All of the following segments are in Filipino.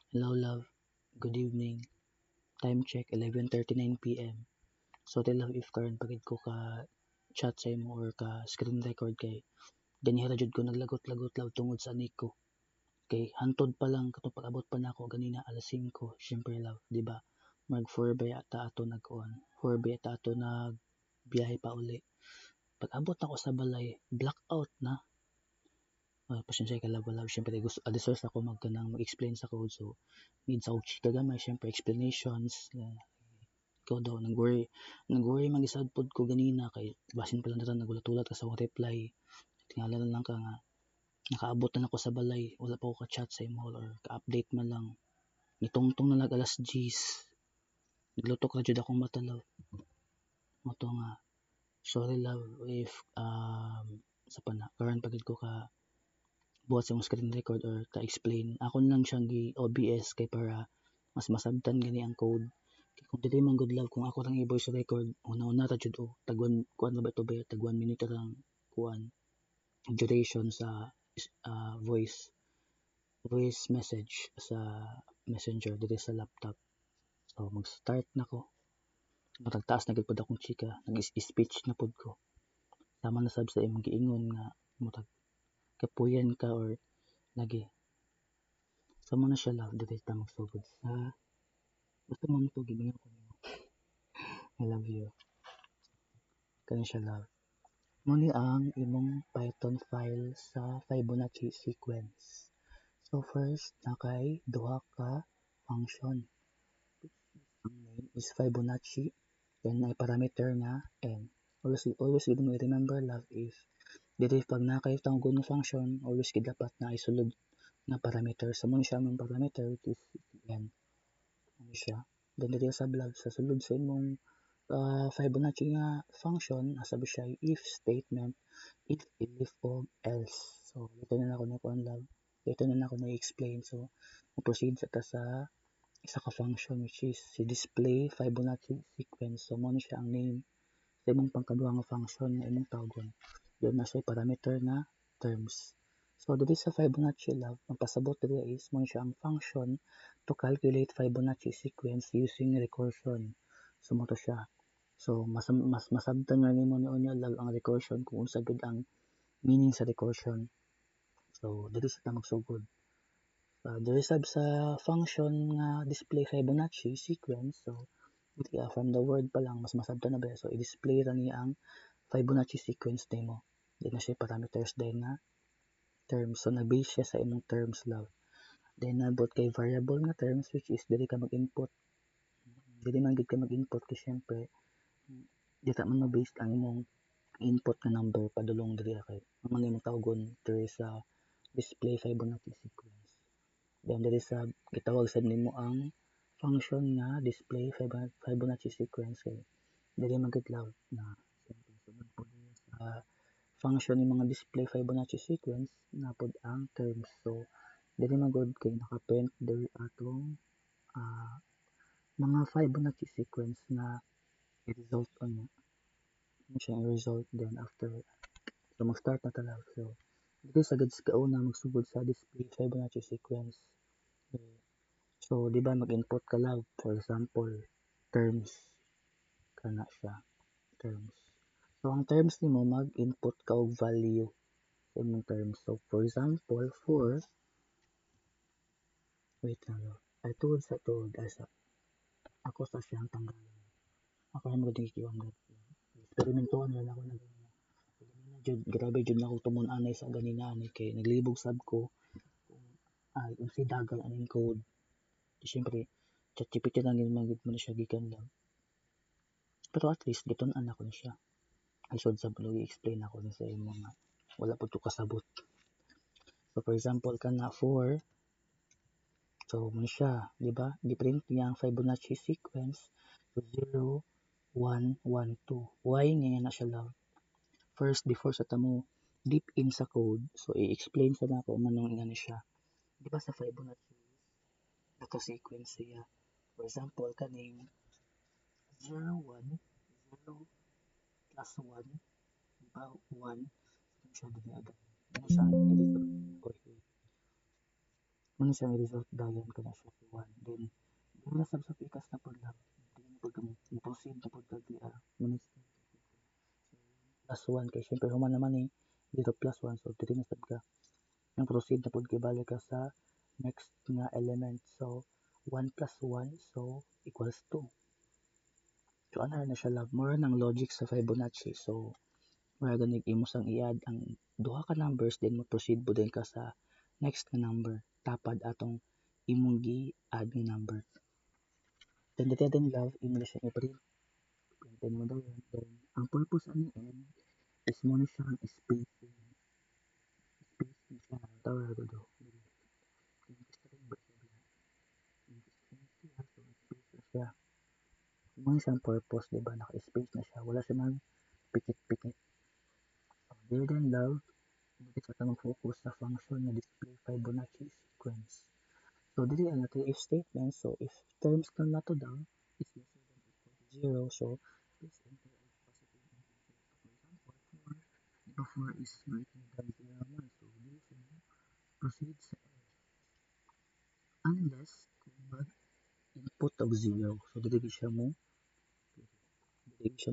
Hello love, good evening. Time check 11:39 PM. So tell love if karon pagid ko ka chat sa imo or ka screen record kay ganihara jud ko naglagot-lagot love tungod sa anik ko. Kay hantod pa lang kato pag-abot pa nako ganina alas 5, syempre love, di ba? Mag 4 ba yata ato nagkuan. 4 ba yata ato nagbiyahe pa uli. Pag-abot nako sa balay, blackout na. Pasensya ka love, love. Syempre gusto deserve ako mag-explain sa code. So need sa og chika gamay, syempre explanations. Ikaw daw nag-worry mag-isad pod ko ganina kay basin pa lang dito nagulat-ulat ka sa akong reply. Tingala na lang ka nga nakaabot na ako sa balay, wala pa ako ka-chat sa imo or ka-update man lang. Nitungtong na alas 10. Naglutok ra jud akong mata love. Mo to nga sorry love if sa pana karon pagid ko ka buhat sa imong screen record or ka-explain. Ako na lang siyang gi-OBS kay para mas masabtan gani ang code. Kung dili man good love kung ako lang i-voice record una-una ra jud og tagwan kuan na ba ito ba tag 1 minute lang kuan duration sa voice message sa messenger dito sa laptop. So mag-start na ko. Matagtaas na gid pod akong chika, nag-speech na pod ko. Tama na sab sa imong giingon nga mutag kapuyan ka or lagi. Sama na siya love dito ta magsugod sa gusto mo to gimingon ko nimo. I love you. Kani siya love. Muni ang imong Python file sa Fibonacci sequence. So first, nakay duha ka function. Ang name is Fibonacci. Then ay parameter nga n. Always gid mo i-remember love if dito pag nakay tawgon nga function, always gid dapat na isulod nga parameter. So mo siya ang parameter which is n. Ano siya? Then dito sa love sa sulod sa imong Fibonacci nga function, asabi siya if statement, if o else. So, dito na ako na love. Dito na ako na-explain. So, proceed sa ta sa isa ka function which is si display Fibonacci sequence. So, mo siya ang name sa imong pangkaduha nga function na imong tawgon. Diyan na siya parameter na terms. So, dito sa Fibonacci love, ang pasabot dito is mo siya ang function to calculate Fibonacci sequence using recursion. So, mo to siya. So, mas masabtan nga nimo ni love ang recursion kung unsa gid ang meaning sa recursion. So, dito sa magsugod. Diri sab sa function nga display Fibonacci sequence. So, from the word pa lang, mas masabtan na ba. So, i-display ra niya ang Fibonacci sequence nimo. Then na siya parameters din na terms. So, nag-base siya sa imong terms love. Then, nabot kay variable nga terms which is dili ka mag-input. Dili man gid ka mag-input kasi syempre, dita man ma-based ang imong input na number padulong diri kay man imong tawgon diri sa display Fibonacci sequence. Then diri sa gitawag sad nimo ang function nga display Fibonacci sequence kay diri magitlaw na sunod po sa function ni mga display Fibonacci sequence na pod ang terms. So diri magod kay naka-print diri atong mga Fibonacci sequence na i-result on siya result then after so mag-start na talaga. So dito sa gads kauna magsugod sa display Fibonacci sequence. So di ba mag-input ka lang for example terms kana siya terms. So ang terms nimo mag-input ka og value sa imong terms. So for example for wait lang ay tuod sa tuod asa ako sa siyang tanggalan. Ako na magdikiwan gud. Eksperimentuhan lang ako na jud grabe jud na ako tumon anay sa ganina ani kay naglibog sab ko ay unsay dagan aning code. Siyempre ChatGPT lang yun magid mo na siya gikan lang. Pero at least gitun-an ako na siya. Isod sa blog i-explain ako na sa imo nga wala pud to kasabot. So for example kana for so mo siya, di ba? Different niya ang Fibonacci sequence so 0 1 1 2. Why niya na siya lang? First before sa tamo deep in sa code, so i-explain sa nako manong ingani siya. Di ba sa Fibonacci naka-sequence siya. For example kaning 0 1 0 plus 1 di ba 1 siya din agad. Ano siya? Muna siyang i-result dayon ka na siya si 1. Then, doon na sa pikas na po lang. Hindi na po kami i-proceed na po dati. Muna siya plus 1 kay syempre human naman 0 plus 1 so 3 na sad ka. Ang proceed na po kay balik ka sa next nga element. So 1 plus 1 so equals 2. So ano na siya love? More ng logic sa Fibonacci. So mura ganig imo sang i-add ang duha ka numbers then mo proceed po din ka sa next nga number tapad atong imong gi-add nga number. Then dito din love imo na siya i-print. Then mo daw yun. Then ang purpose ani end is mo na siyang spacing. Space na siya. Tawag ko daw. Siya. Mo na siyang purpose, diba? Naka-space na siya. Wala siya nang pikit-pikit. So, there then love, dito sa tanong focus sa function na display Fibonacci sequence. So, dito ang natin if statement. So, if terms ka na to daw, is less than or equal to 0. So, please enter a positive integer. For example, 4. Diba 4 is greater than 0 naman. So, dito siya proceed sa else. Unless, kung mag-input of 0. So, dito siya mo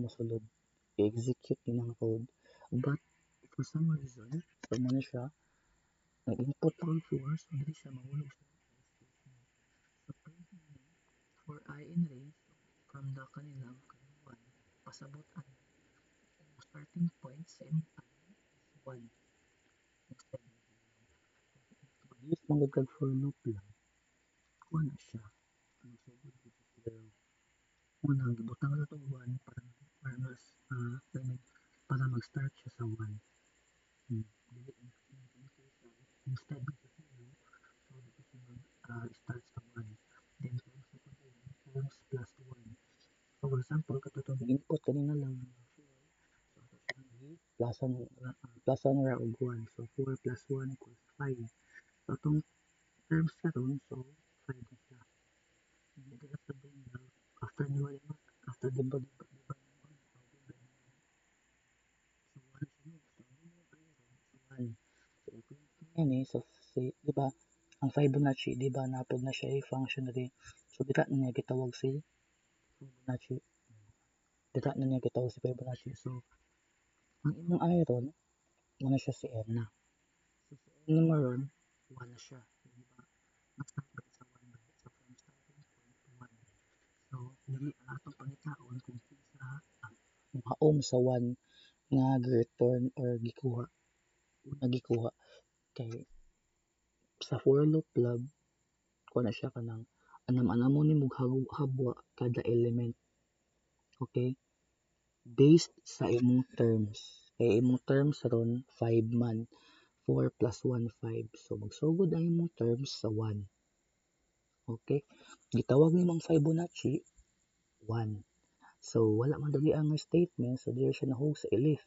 sulod. I-execute din ang code. But, for some reason, so mo na siya, nag-input ako 4, so dito siya mahulog sa statement. So, print mo for I in range from the kanilang 1. Pasabot ang starting point sa I is 1 instead of 0. Mag-use mong gagag for loop lang. Kuha na siya. Magsugod ko sa 0. Unang, gibutang na itong 1 para mag-start siya sa 1. Instead of 0, so dito siya mag-start sa 1. Then, terms plus 1. So, for example, katotong input kanina lang 4. So, plusan na og 1. So, 4 plus 1 equals 5. So, itong terms karon so 5 na siya. Dito na sa after nyo after diba so diba ang Fibonacci diba napod na siya function rin so dira na niya gitawag si Fibonacci so ang imong iron muna siya si n na so si n naman ron 1 na siya diba nag-start ba sa 1 ba so from starting point to 1 so dili atong pangitaon kung kinsa ang maom sa 1 nga gi-return or gikuha kay sa for loop love kuha na siya kanang anam-anam mo nimo habwa kada element okay based sa imong terms kay imong terms ron 5 man 4 plus 1 5 so magsugod ang imong terms sa 1 okay gitawag nimong Fibonacci 1 so wala man dali ang statement so dili siya nahug sa elif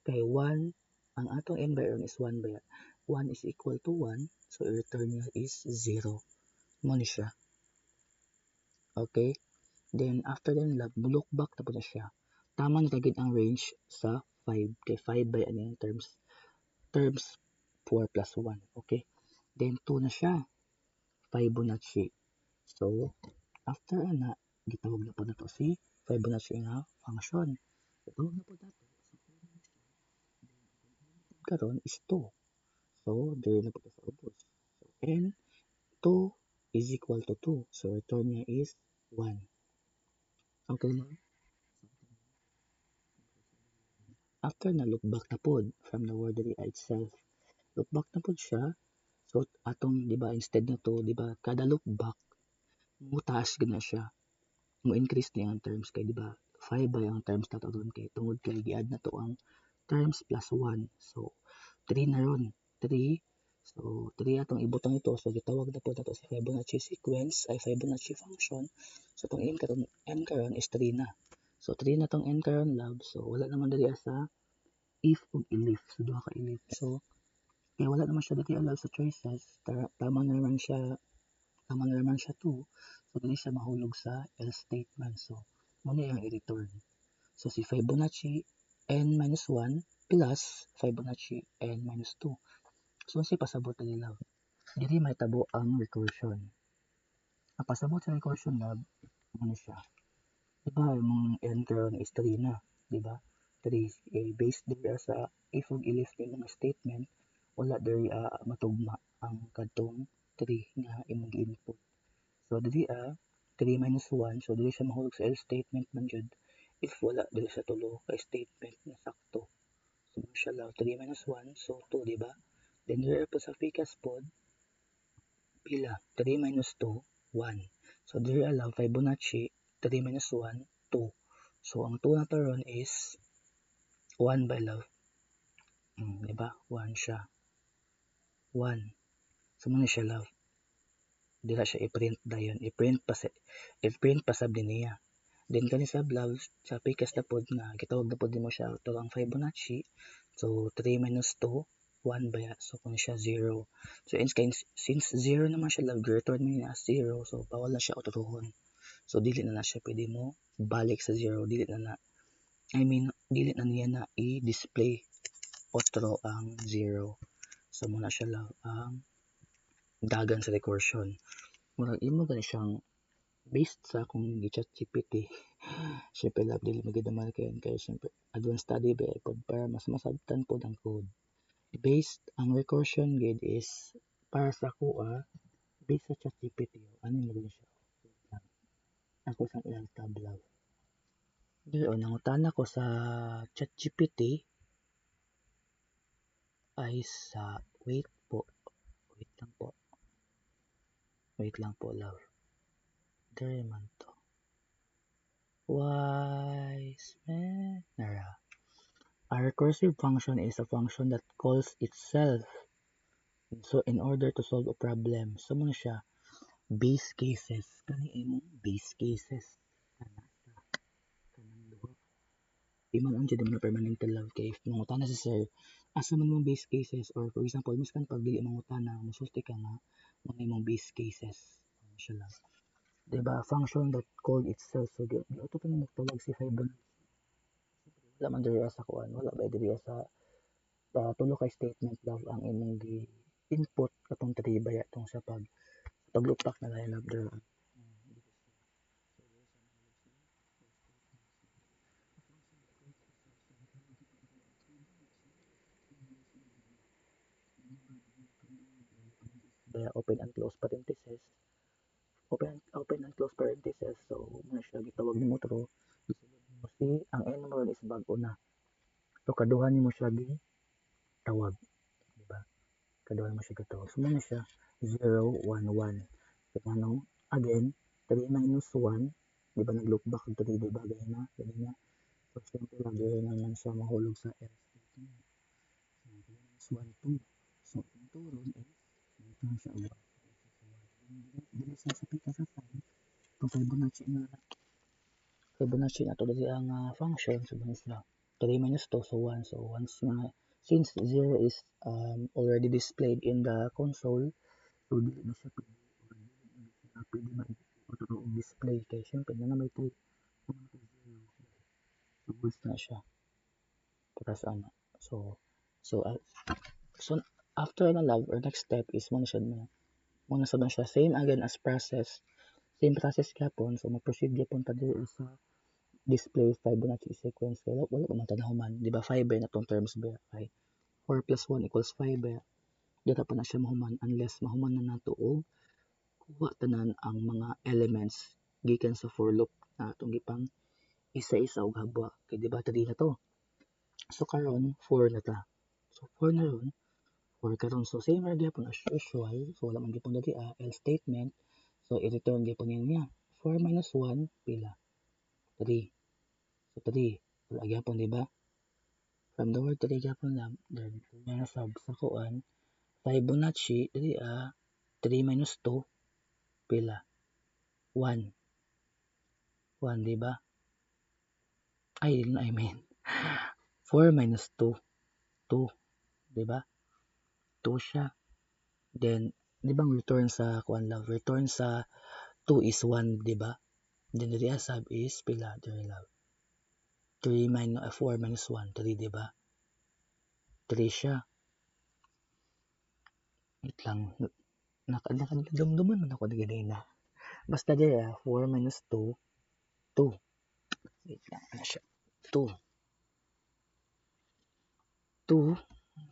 kay 1 ang atong n by n is 1 by 1 is equal to 1 so i-return niya is 0 mo ni siya okay then after then look back na po na siya tama na tagid ang range sa 5 kay 5 by ano yung terms 4 plus 1 okay then 2 na siya Fibonacci so after ana gitawag na po na to si Fibonacci nga function gitawag na po nato karon is 2 so there na po sa ubos so n 2 is equal to 2 so return niya is 1 okay na after na look back na pod from the word itself look back na pod siya so atong di ba instead na to di ba kada look back mo taas gina siya mo increase niya ang terms kay di ba 5 ba ang terms na to ron kay tungod kay gi-add na to ang terms plus 1 so 3 na ron 3 so 3 atong ibutang ito so gitawag na po nato si Fibonacci sequence ay Fibonacci function so tong n karon is 3 na so 3 na tong n karon love so wala naman dali sa if ug elif so duha ka elif so kaya wala naman siya dati allow sa choices tama na naman siya 2 so dili siya mahulog sa else statement so muna yung i-return so si Fibonacci n minus 1 plus Fibonacci n minus 2 so si pasabot na nila diri mahitabo ang recursion. Ang pasabot sa recursion lab, ano siya? Diba, yung end karon is 3 na, diba? 3 based diri sa if og i-list ni mga statement, wala diri matugma ang kadtong 3 nga imong input. So diri 3 minus 1, so diri siya mahulog sa else statement man jud if wala diri sa tulo ka statement na sakto. So siya lang 3 minus 1, so 2, diba? Then diri po sa ficas pod, pila 3 minus 2, 1. So diri allow Fibonacci 3 minus 1, 2. So ang 2 na ron is 1 by love. Diba? 1 siya. 1. So muna siya love. Dila siya i-print dayon. I-print pa sab din niya. Then kani sab love sa pikas na pod nga gitawag na pod mo siya to ang Fibonacci. So 3 minus 2, 1 ba ya? So kung siya 0. So since 0 naman siya love, return mo niya as 0. So bawal na siya ututuhon. So dili na siya pwede mo balik sa 0. Dili na niya na i-display otro ang 0. So muna siya love ang dagan sa recursion. Murag imo gani siyang based sa kung gi-ChatGPT. Syempre love dili magidamay kay syempre advanced study ba pod para mas masabtan pod ang code. Based ang recursion gid is para sa kuha based sa ChatGPT. Ano mo gani siya? Ako sang ilang tab love. Dili nangutana ko sa ChatGPT ay sa wait lang po love. Dere man to. Wise man. Nara. A recursive function is a function that calls itself. So in order to solve a problem, so mo siya base cases. Kani imong base cases. Kanang duha. Di man ang dyan mo permanent love kay if mangutana si sir, asa man mong base cases or for example, miskan pag dili mangutana, musulti ka nga mga imong base cases. Siya lang. Diba, function that called itself. So, di ito pa magtawag si Fibonacci. Wala man diri sa kuan, wala ba diri sa tulo ka statement love ang imong gi input katong tribaya tong sa paglupak na lain love diri. Open and close parenthesis. Open and close parenthesis. So, muna siya gitawag nimo true. Si ang n mo is bag-o na. So, kaduha nimo siya gi tawag, di ba? Kaduha mo siya gatawag. So, muna siya 0, 1, 1. So, ano? Again, 3 minus 1, di ba nag-look back 3, di ba? Ganyan na. So, siyempre lang, ganyan naman siya mahulog sa else statement. So, 3 minus 1, 2. So, ang 2 ron is, return siya ulit. Dili sa pika sa sign, kung Fibonacci na to dali ang function, so minus na 3 minus 2, so 1. So, once since 0 is already displayed in the console, so dili na siya pwede ma-display kay syempre na may 3. So, goods na siya. Para sa ano. So after na love, or next step is muna siya same again as process. Same process kapon, so ma-proceed yapon ta diri sa display Fibonacci sequence. Kaya wala pa man tanahuman, di ba? 5 na tong terms ba? 4 plus 1 equals 5 ba? Dito pa na siya mahuman unless mahuman na nato og kuha tanan ang mga elements gikan sa for loop na atong gipang isa-isa og habwa. Kay di ba 3 na to? So karon 4 na ta. So 4 na ron. 4 karon, so same ra gyapon as usual. So wala man gyapon dali else statement. So i-return gyapon niya 4 minus 1 pila 3. So 3 wala gyapon di ba? From the word 3 gyapon na then na sub sa kuan Fibonacci dili 3 minus 2 pila 1. 1 di ba? I mean 4 minus 2 2 di ba? 2 siya. Then di ba return sa kuan love, return sa 2 is 1, di ba? Then diri sub is pila diri love. 4 minus 1, 3, di ba? 3 siya. Wait lang. Nakadumduman man ako na ganina. Basta dira 4 minus 2, 2. Wait lang, ano siya? 2. 2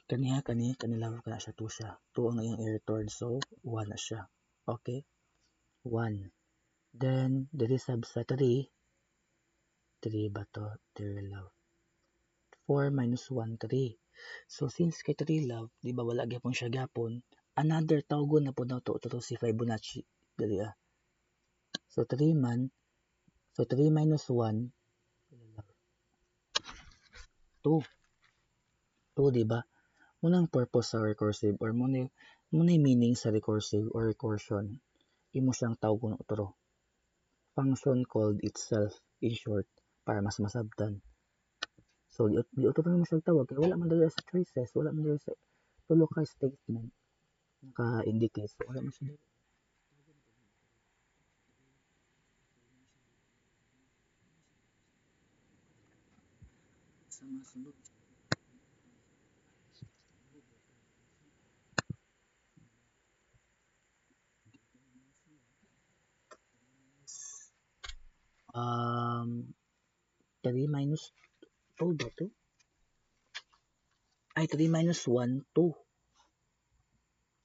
kanila ka siya 2 siya. 2 ang iyang i-return, so 1 na siya. Okay? 1. Then diri sab sa 3 ba to? 3 love. 4 minus 1, 3. So since kay 3 love, di ba wala gyapon siya gapon, another tawgon na po na to si Fibonacci dali So 3 minus 1 2. 2 di ba? Munang purpose sa recursive or munay meaning sa recursive or recursion. Imo siyang tawgon utro. Function called itself in short para mas masabtan. So di utro na mo siyang tawag kay wala man diri sa choices, wala man diri sa tulo ka statement naka-indicate. So wala man siya diri. Sa masunod um 3 minus 2 ba to? Ay 3 minus 1 2.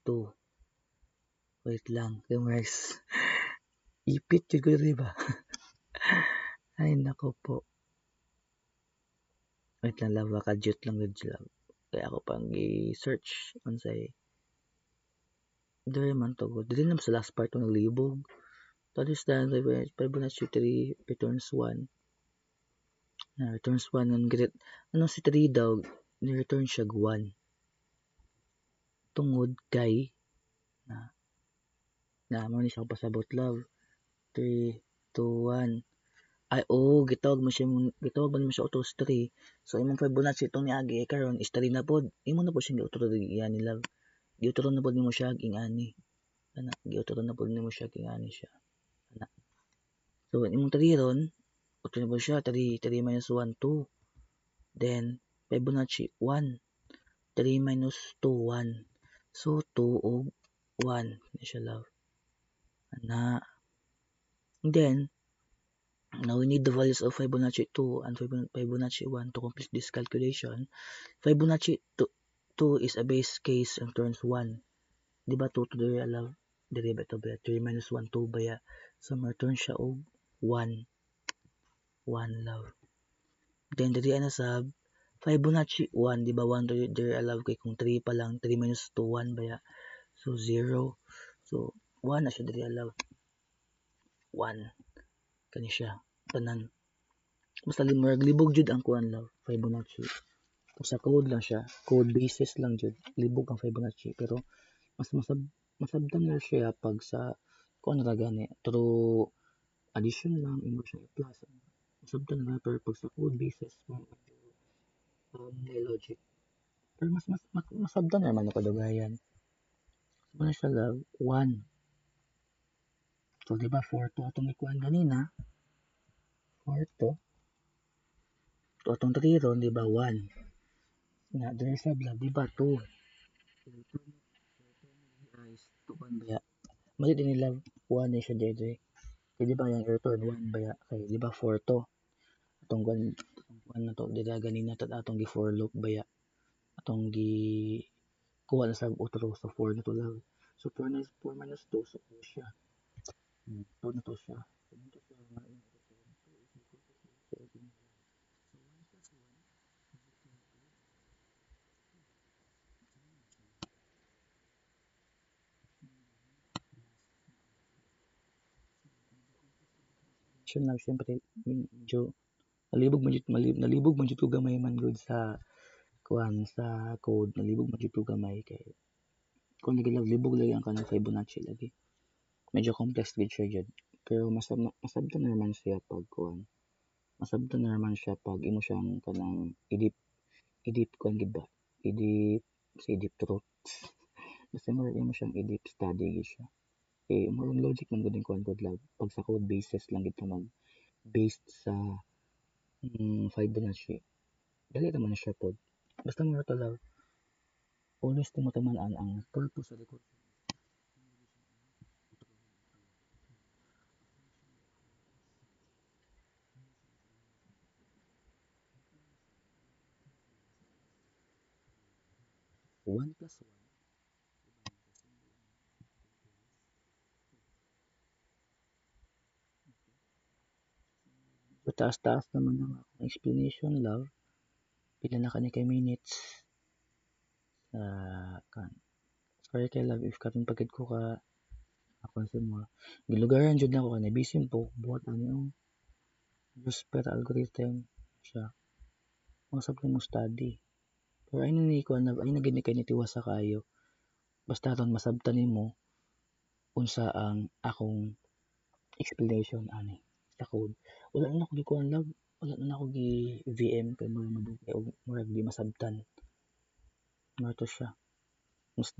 2. Wait lang, Remarks. Ipit jud ko diri ba? Ay nako po. Wait lang love, ka-jut lang gud sila. Kaya ako pang i-search unsay diri man to good. Dili na sa last part ng libog. To understand Fibonacci 3 returns 1. Returns 1 and get ano si 3 daw ni return siya 1. Tungod kay na mo ni siya pasabot love. 3 2 1. Ay gitawag man siya auto 3. So imong Fibonacci itong niagi karon is 3 na pod. Imo na pod siya giutro diyan ni love. Giutro na pod nimo siya ing ani. Ana giutro na pod nimo siya ing ani siya. Ana. So imong 3 ron utro na pod siya 3 minus 1 2. Then Fibonacci 1. 3 minus 2 1. So 2 og 1 na siya love. Ana. Then now we need the values of Fibonacci 2 and Fibonacci 1 to complete this calculation. Fibonacci 2 is a base case and turns 1. Di ba 2 to the love? Diri ba ito ba? 3 minus 1, 2 ba ya? So return siya og 1. 1 love. Then diri na sa Fibonacci 1, di ba 1 diri love kay kung 3 pa lang, 3 minus 2, 1 ba ya? So 0. So 1 na siya diri love. 1. Kani siya. Tanan. Basta libog jud ang kuan love. Fibonacci. Kung sa code lang siya, code basis lang jud. Libog ang Fibonacci. Pero mas masabdan na siya pag sa kung ano gani through addition lang imo siya i-plus masabdan na pero pag sa code basis may logic pero mas masabdan naman na kadugayan so na siya love 1 so diba 4 to atong ikuan ganina 4 to atong 3 ron diba 1 na dili sa love diba 2 guys 2 ba mali din nila 1 na siya dede kaya diba yung return 1 ba kay diba 4 to atong kuan na to dira ganina tat atong gi for loop baya atong gi kuha na sa utro sa 4 na to lang so 4 minus 2 so 2 siya 2 na to siya siya na siyempre medyo nalibog man jud ko gamay man gud sa kuan sa code nalibog man jud ko gamay kay kung libog lagi ang kanang Fibonacci lagi medyo complex gid siya jud pero masabtan naman siya pag kuan masabtan naman siya pag imo siyang kanang i-deep kuan gid ba i-deep truth basta mo imo siyang i-deep study gid siya more logic man gud kuan gud love pag sa code basis lang gid mag based sa Fibonacci dali naman siya pod basta mo to love always timo tamanan ang purpose sa recursion 1 plus 1. So, taas-taas naman ang akong explanation, love. Pila na kani kay minutes. Sorry kay love if katong pagkid ko ka akon sa mo. Gilugaran jud na ko kanay bisin po buhat ani ang per algorithm siya. Masab mo study. Pero ay ni ko na ay nagini kay nitiwasa kayo. Basta ron masabtan nimo unsa ang akong explanation ani sa code. Wala na ako gikuan love. Wala na ako gi VM kay murag madugay og murag di masabtan. Mato siya. Mas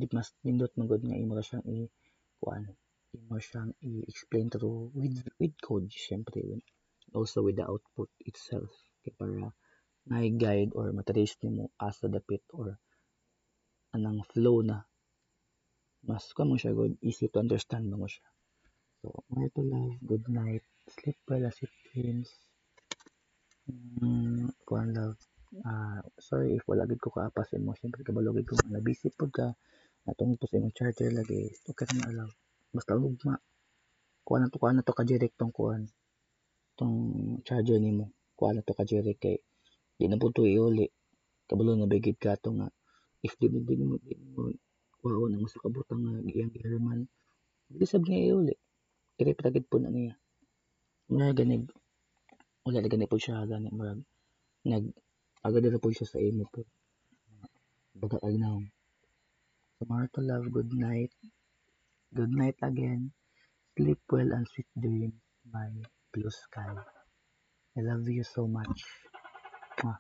nindot man gud nga imo ra siyang kuan. Imo siyang i-explain through with code syempre. Also with the output itself. Kay para may guide or matrace nimo asa dapit or anang flow na. Mas kuan mo siya good, easy to understand mo siya. So, more to love, good night, sleep well as it dreams. Kuan love. Sorry if wala gid ko kaapas mo. Syempre kabalo gid ko na busy pud ka. Natong po sa imong charger lagi. Okay na love. Basta ugma. Kuan na to ka direct tong kuan. Tong charger nimo. Kuan na to ka direct kay di na pud to iuli. Kabalo na bigid ka to nga if di mo kuhaon ang usa ka butang nga iyang giherman. Dili sab niya iuli. Kaya patagid po na niya. Murag ganig wala na gani po siya gani murag agad na po siya sa imo po. Baga agnaw. Tomorrow to love, good night. Good night again. Sleep well and sweet dreams, my blue sky. I love you so much. Mwah.